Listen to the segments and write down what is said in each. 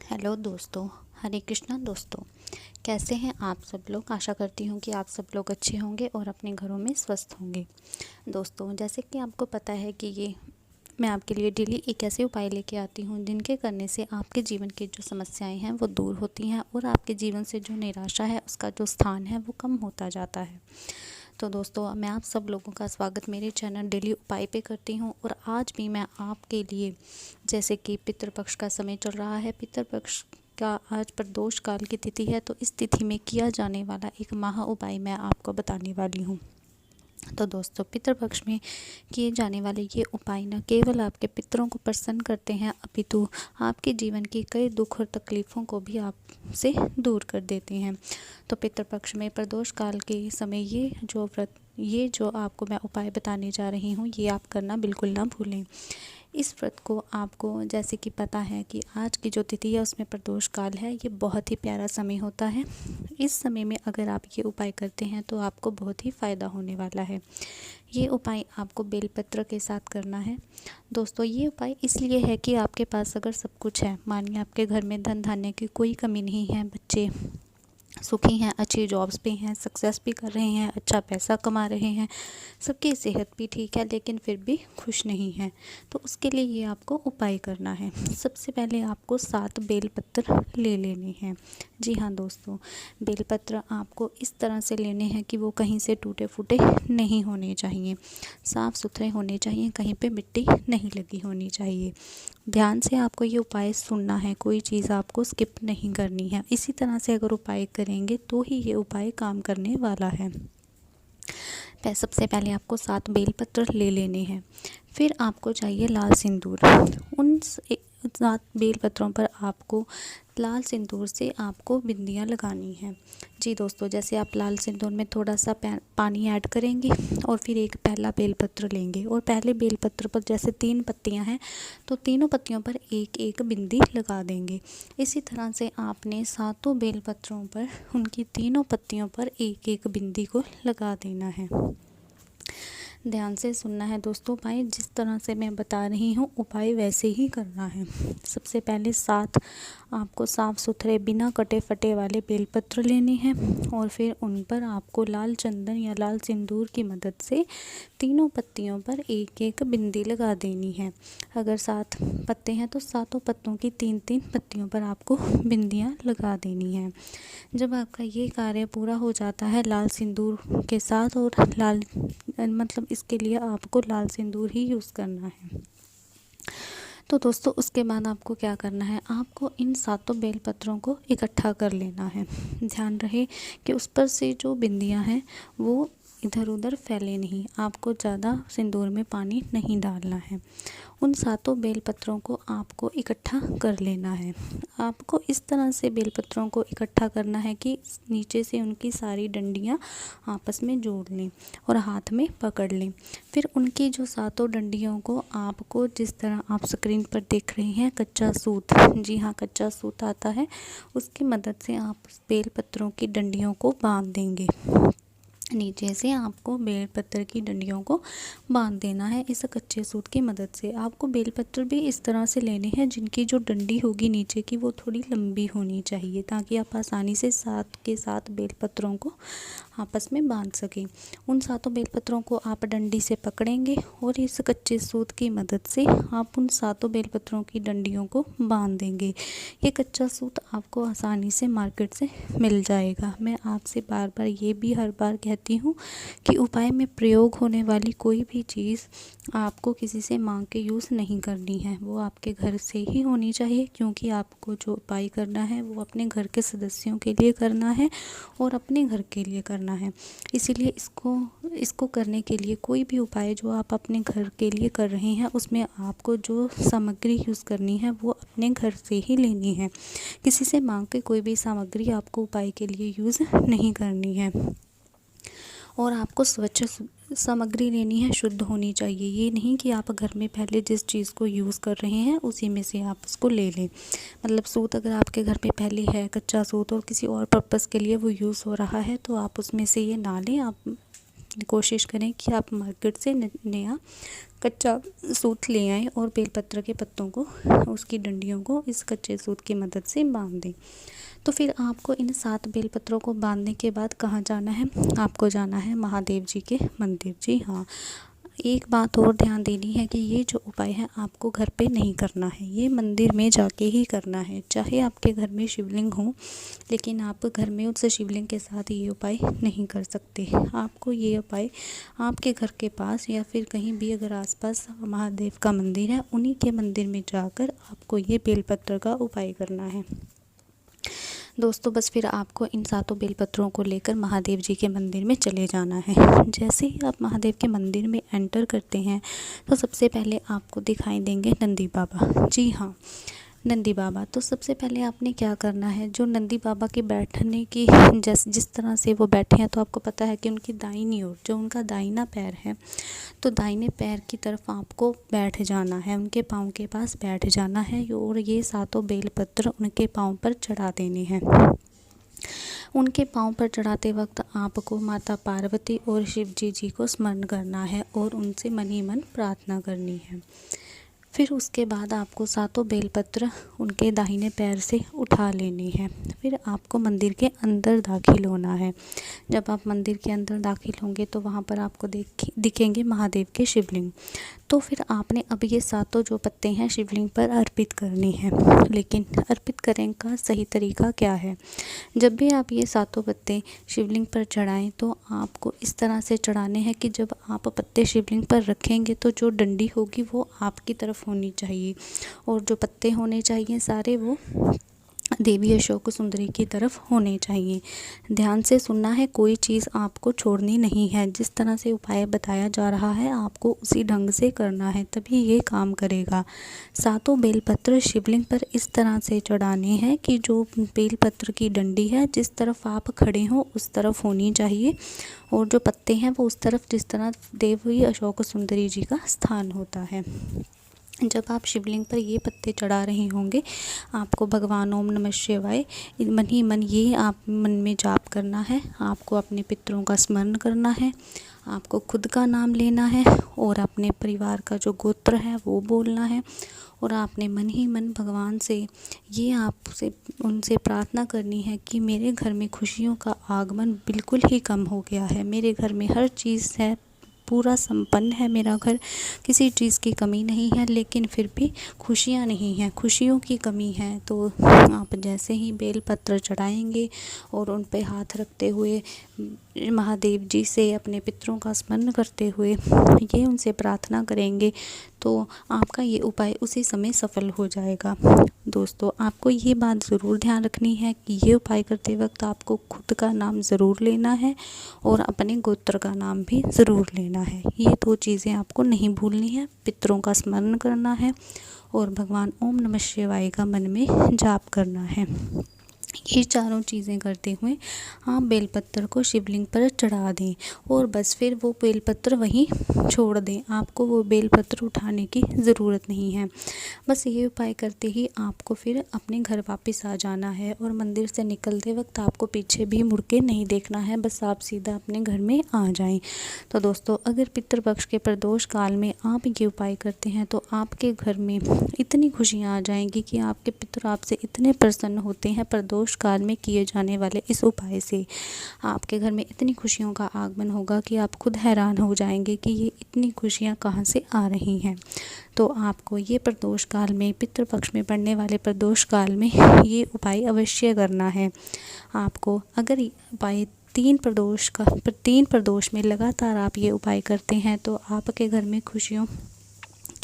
Hello दोस्तों। हरे कृष्णा दोस्तों। कैसे हैं आप सब लोग। आशा करती हूँ कि आप सब लोग अच्छे होंगे और अपने घरों में स्वस्थ होंगे। दोस्तों, जैसे कि आपको पता है कि ये मैं आपके लिए डेली एक ऐसे उपाय लेके आती हूँ जिनके करने से आपके जीवन की जो समस्याएं हैं वो दूर होती हैं और आपके जीवन से जो निराशा है उसका जो स्थान है वो कम होता जाता है। तो दोस्तों, मैं आप सब लोगों का स्वागत मेरे चैनल डेली उपाय पे करती हूँ। और आज भी मैं आपके लिए, जैसे कि पितृपक्ष का समय चल रहा है, पितृपक्ष का आज प्रदोष काल की तिथि है, तो इस तिथि में किया जाने वाला एक महा उपाय मैं आपको बताने वाली हूँ। तो दोस्तों, पितृपक्ष में किए जाने वाले ये उपाय न केवल आपके पितरों को प्रसन्न करते हैं, अपितु आपके जीवन की कई दुख और तकलीफ़ों को भी आपसे दूर कर देते हैं। तो पितृपक्ष में प्रदोष काल के समय ये जो आपको मैं उपाय बताने जा रही हूँ, ये आप करना बिल्कुल ना भूलें। इस व्रत को आपको, जैसे कि पता है कि आज की जो तिथि है उसमें प्रदोष काल है, ये बहुत ही प्यारा समय होता है। इस समय में अगर आप ये उपाय करते हैं तो आपको बहुत ही फ़ायदा होने वाला है। ये उपाय आपको बेलपत्र के साथ करना है। दोस्तों, ये उपाय इसलिए है कि आपके पास अगर सब कुछ है, मानिए आपके घर में धन धान्य की कोई कमी नहीं है, बच्चे सुखी हैं, अच्छी जॉब्स पे हैं, सक्सेस भी कर रहे हैं, अच्छा पैसा कमा रहे हैं, सबकी सेहत भी ठीक है, लेकिन फिर भी खुश नहीं है, तो उसके लिए ये आपको उपाय करना है। सबसे पहले आपको 7 बेलपत्र ले लेने हैं। जी हाँ दोस्तों, बेलपत्र आपको इस तरह से लेने हैं कि वो कहीं से टूटे फूटे नहीं होने चाहिए, साफ़ सुथरे होने चाहिए, कहीं पे मिट्टी नहीं लगी होनी चाहिए। ध्यान से आपको ये उपाय सुनना है, कोई चीज़ आपको स्किप नहीं करनी है। इसी तरह से अगर उपाय करेंगे तो ही ये उपाय काम करने वाला है। सबसे पहले आपको 7 बेलपत्र ले लेने हैं। फिर आपको चाहिए लाल सिंदूर। उन 7 बेलपत्रों पर आपको लाल सिंदूर से आपको बिंदियाँ लगानी हैं। जी दोस्तों, जैसे आप लाल सिंदूर में थोड़ा सा पानी ऐड करेंगे और फिर एक पहला बेलपत्र लेंगे, और पहले बेलपत्र पर जैसे 3 पत्तियां हैं तो तीनों पत्तियों पर एक एक बिंदी लगा देंगे। इसी तरह से आपने 7 बेलपत्रों पर उनकी तीनों पत्तियों पर एक एक बिंदी को लगा देना है। ध्यान से सुनना है दोस्तों, उपाय जिस तरह से मैं बता रही हूँ उपाय वैसे ही करना है। सबसे पहले 7 आपको साफ़ सुथरे बिना कटे फटे वाले बेलपत्र लेने हैं, और फिर उन पर आपको लाल चंदन या लाल सिंदूर की मदद से तीनों पत्तियों पर एक एक बिंदी लगा देनी है। अगर 7 पत्ते हैं तो 7 पत्तों की 3-3 पत्तियों पर आपको बिंदियाँ लगा देनी हैं। जब आपका ये कार्य पूरा हो जाता है लाल सिंदूर के साथ, और लाल मतलब इसके लिए आपको लाल सिंदूर ही यूज़ करना है। तो दोस्तों, उसके बाद आपको क्या करना है, आपको इन 7 बेलपत्रों को इकट्ठा कर लेना है। ध्यान रहे कि उस पर से जो बिंदियां हैं वो इधर उधर फैले नहीं, आपको ज़्यादा सिंदूर में पानी नहीं डालना है। उन 7 बेलपत्रों को आपको इकट्ठा कर लेना है। आपको इस तरह से बेलपत्रों को इकट्ठा करना है कि नीचे से उनकी सारी डंडियाँ आपस में जोड़ लें और हाथ में पकड़ लें। फिर उनकी जो 7 डंडियों को आपको, जिस तरह आप स्क्रीन पर देख रहे हैं, कच्चा सूत, जी हाँ कच्चा सूत आता है, उसकी मदद से आप बेलपत्रों की डंडियों को बांध देंगे। नीचे से आपको बेलपत्र की डंडियों को बांध देना है। इस कच्चे सूत की मदद से आपको बेलपत्र भी इस तरह से लेने हैं जिनकी जो डंडी होगी नीचे की वो थोड़ी लंबी होनी चाहिए, ताकि आप आसानी से 7 के 7 बेलपत्रों को आपस में बांध सकें। उन 7 बेलपत्रों को आप डंडी से पकड़ेंगे और इस कच्चे सूत की मदद से आप उन 7 बेलपत्रों की डंडियों को बांध देंगे। ये कच्चा सूत आपको आसानी से मार्केट से मिल जाएगा। मैं आपसे बार बार ये भी हर बार कहती हूँ कि उपाय में प्रयोग होने वाली कोई भी चीज़ आपको किसी से मांग के यूज़ नहीं करनी है, वो आपके घर से ही होनी चाहिए, क्योंकि आपको जो उपाय करना है वो अपने घर के सदस्यों के लिए करना है और अपने घर के लिए करना है। इसीलिए इसको करने के लिए कोई भी उपाय जो आप अपने घर के लिए कर रहे हैं उसमें आपको जो सामग्री यूज़ करनी है वो अपने घर से ही लेनी है। किसी से मांग के कोई भी सामग्री आपको उपाय के लिए यूज़ नहीं करनी है। और आपको स्वच्छ सामग्री लेनी है, शुद्ध होनी चाहिए। ये नहीं कि आप घर में पहले जिस चीज़ को यूज़ कर रहे हैं उसी में से आप उसको ले लें। मतलब सूत अगर आपके घर पे पहले है कच्चा सूत और किसी और पर्पज़ के लिए वो यूज़ हो रहा है तो आप उसमें से ये ना लें। आप कोशिश करें कि आप मार्केट से नया कच्चा सूत ले आएँ और बेलपत्र के पत्तों को, उसकी डंडियों को इस कच्चे सूत की मदद से बांध दें। तो फिर आपको इन 7 बेलपत्रों को बांधने के बाद कहाँ जाना है? आपको जाना है महादेव जी के मंदिर। जी हाँ, एक बात और ध्यान देनी है कि ये जो उपाय है आपको घर पे नहीं करना है, ये मंदिर में जाके ही करना है। चाहे आपके घर में शिवलिंग हो, लेकिन आप घर में उस शिवलिंग के साथ ये उपाय नहीं कर सकते। आपको ये उपाय आपके घर के पास या फिर कहीं भी अगर आसपास महादेव का मंदिर है, उन्हीं के मंदिर में जाकर आपको ये बेलपत्र का उपाय करना है। दोस्तों बस फिर आपको इन 7 बेलपत्रों को लेकर महादेव जी के मंदिर में चले जाना है। जैसे ही आप महादेव के मंदिर में एंटर करते हैं तो सबसे पहले आपको दिखाई देंगे नंदी बाबा। जी हाँ, नंदी बाबा। तो सबसे पहले आपने क्या करना है, जो नंदी बाबा के बैठने की जिस तरह से वो बैठे हैं, तो आपको पता है कि उनकी दाहिनी ओर जो उनका दाहिना पैर है, तो दाहिने पैर की तरफ आपको बैठ जाना है, उनके पाँव के पास बैठ जाना है और ये 7 बेलपत्र उनके पाँव पर चढ़ा देने हैं। उनके पाँव पर चढ़ाते वक्त आपको माता पार्वती और शिव जी को स्मरण करना है और उनसे मन ही मन प्रार्थना करनी है। फिर उसके बाद आपको 7 बेलपत्र उनके दाहिने पैर से उठा लेने हैं। फिर आपको मंदिर के अंदर दाखिल होना है। जब आप मंदिर के अंदर दाखिल होंगे तो वहाँ पर आपको दिखेंगे महादेव के शिवलिंग। तो फिर आपने अब ये 7 जो पत्ते हैं शिवलिंग पर अर्पित करने हैं। लेकिन अर्पित करने का सही तरीका क्या है? जब भी आप ये 7 पत्ते शिवलिंग पर चढ़ाएं तो आपको इस तरह से चढ़ाने हैं कि जब आप पत्ते शिवलिंग पर रखेंगे तो जो डंडी होगी वो आपकी तरफ होनी चाहिए और जो पत्ते होने चाहिए सारे वो देवी अशोक सुंदरी की तरफ होने चाहिए। ध्यान से सुनना है, कोई चीज़ आपको छोड़नी नहीं है। जिस तरह से उपाय बताया जा रहा है आपको उसी ढंग से करना है, तभी ये काम करेगा। 7 बेलपत्र शिवलिंग पर इस तरह से चढ़ाने हैं कि जो बेलपत्र की डंडी है जिस तरफ आप खड़े हो उस तरफ होनी चाहिए और जो पत्ते हैं वो उस तरफ जिस तरह देवी अशोक सुंदरी जी का स्थान होता है। जब आप शिवलिंग पर ये पत्ते चढ़ा रहे होंगे आपको भगवान ओम नमः शिवाय मन ही मन ये आप मन में जाप करना है। आपको अपने पितरों का स्मरण करना है, आपको खुद का नाम लेना है और अपने परिवार का जो गोत्र है वो बोलना है और आपने मन ही मन भगवान से ये आपसे उनसे प्रार्थना करनी है कि मेरे घर में खुशियों का आगमन बिल्कुल ही कम हो गया है। मेरे घर में हर चीज़ है, पूरा संपन्न है मेरा घर, किसी चीज़ की कमी नहीं है, लेकिन फिर भी खुशियाँ नहीं हैं, खुशियों की कमी है। तो आप जैसे ही बेलपत्र चढ़ाएंगे और उन पे हाथ रखते हुए महादेव जी से अपने पितरों का स्मरण करते हुए ये उनसे प्रार्थना करेंगे तो आपका ये उपाय उसी समय सफल हो जाएगा। दोस्तों आपको ये बात ज़रूर ध्यान रखनी है कि ये उपाय करते वक्त आपको खुद का नाम ज़रूर लेना है और अपने गोत्र का नाम भी ज़रूर लेना है। ये 2 चीज़ें आपको नहीं भूलनी है। पितरों का स्मरण करना है और भगवान ओम नमः शिवाय का मन में जाप करना है। ये चारों चीज़ें करते हुए आप बेलपत्र को शिवलिंग पर चढ़ा दें और बस फिर वो बेलपत्र वहीं छोड़ दें। आपको वो बेलपत्र उठाने की ज़रूरत नहीं है। बस ये उपाय करते ही आपको फिर अपने घर वापस आ जाना है और मंदिर से निकलते वक्त आपको पीछे भी मुड़ के नहीं देखना है, बस आप सीधा अपने घर में आ जाएं। तो दोस्तों अगर पितृपक्ष के प्रदोष काल में आप ये उपाय करते हैं तो आपके घर में इतनी खुशियाँ आ जाएंगी कि आपके पितृ आपसे इतने प्रसन्न होते हैं। प्रदोष काल में किए जाने वाले इस उपाय से आपके घर में इतनी खुशियों का आगमन होगा कि आप खुद हैरान हो जाएंगे कि ये इतनी खुशियाँ कहाँ से आ रही हैं। तो आपको ये प्रदोष काल में, पितृपक्ष में पड़ने वाले प्रदोष काल में ये उपाय अवश्य करना है। आपको अगर उपाय 3 प्रदोष में लगातार आप ये उपाय करते हैं तो आपके घर में खुशियों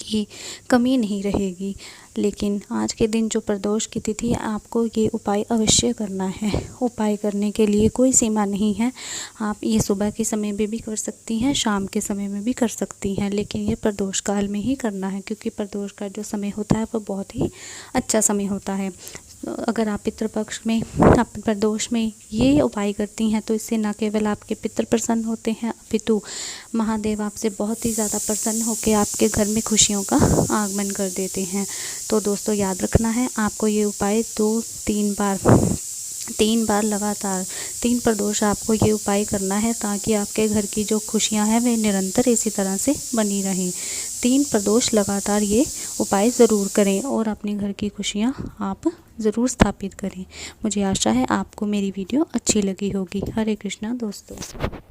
की कमी नहीं रहेगी। लेकिन आज के दिन जो प्रदोष की तिथि है आपको ये उपाय अवश्य करना है। उपाय करने के लिए कोई सीमा नहीं है, आप ये सुबह के समय में भी कर सकती हैं, शाम के समय में भी कर सकती हैं, लेकिन ये प्रदोष काल में ही करना है क्योंकि प्रदोष का जो समय होता है वो बहुत ही अच्छा समय होता है। अगर आप पितृपक्ष में, आप प्रदोष में ये उपाय करती हैं तो इससे न केवल आपके पितृ प्रसन्न होते हैं अपितु महादेव आपसे बहुत ही ज़्यादा प्रसन्न होकर आपके घर में खुशियों का आगमन कर देते हैं। तो दोस्तों याद रखना है, आपको ये उपाय 2-3 बार 3 बार लगातार 3 प्रदोष आपको ये उपाय करना है, ताकि आपके घर की जो खुशियां हैं वे निरंतर इसी तरह से बनी रहें। 3 प्रदोष लगातार ये उपाय ज़रूर करें और अपने घर की खुशियां आप ज़रूर स्थापित करें। मुझे आशा है आपको मेरी वीडियो अच्छी लगी होगी। हरे कृष्णा दोस्तों।